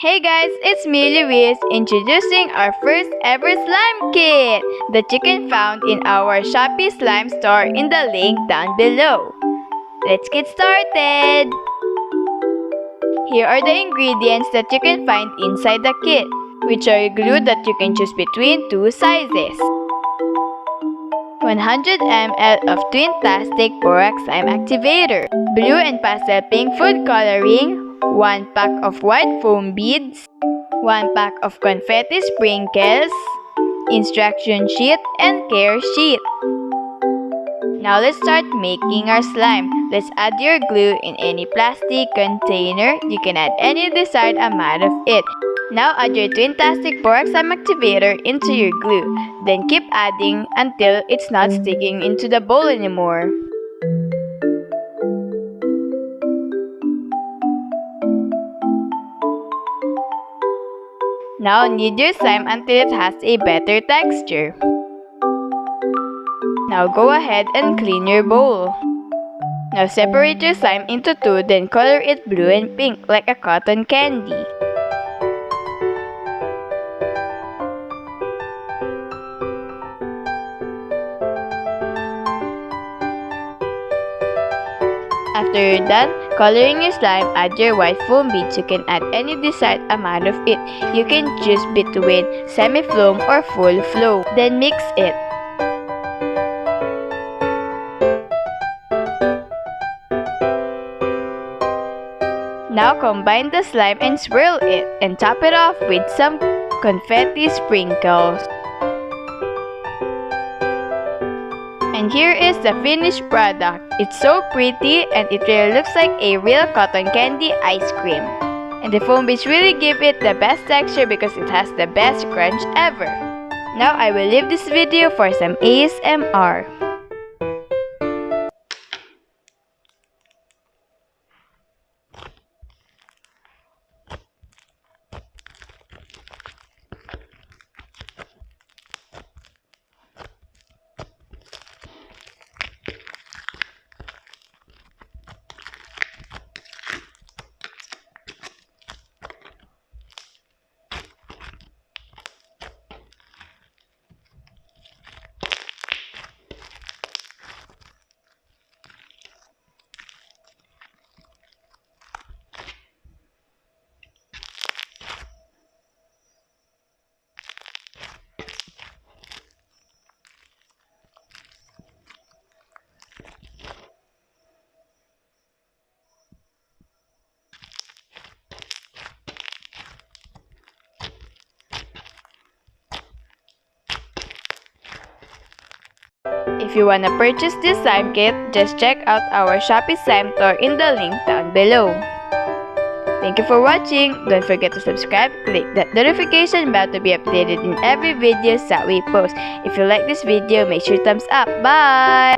Hey guys, it's me Luis introducing our first ever slime kit that you can find in our Shopee slime store in the link down below. Let's get started! Here are the ingredients that you can find inside the kit, which are glue that you can choose between two sizes, 100 ml of Twintastic Slime Activator, blue and pastel pink food coloring, 1 pack of white foam beads, 1 pack of confetti sprinkles, instruction sheet, and care sheet. Now let's start making our slime. Let's add your glue in any plastic container. You can add any desired amount of it. Now add your Twintastic Slime Activator into your glue. Then keep adding until it's not sticking into the bowl anymore. Now knead your slime until it has a better texture. Now go ahead and clean your bowl. Now separate your slime into two, then color it blue and pink like a cotton candy. After you're done coloring your slime, add your white foam beads. You can add any desired amount of it. You can choose between semi-foam or full flow. Then mix it. Now combine the slime and swirl it and top it off with some confetti sprinkles. And here is the finished product. It's so pretty and it really looks like a real cotton candy ice cream. And the foam beads really give it the best texture because it has the best crunch ever. Now I will leave this video for some ASMR. If you wanna purchase this slime kit, just check out our Shopee slime store in the link down below. Thank you for watching. Don't forget to subscribe, click that notification bell to be updated in every videos that we post. If you like this video, make sure thumbs up. Bye!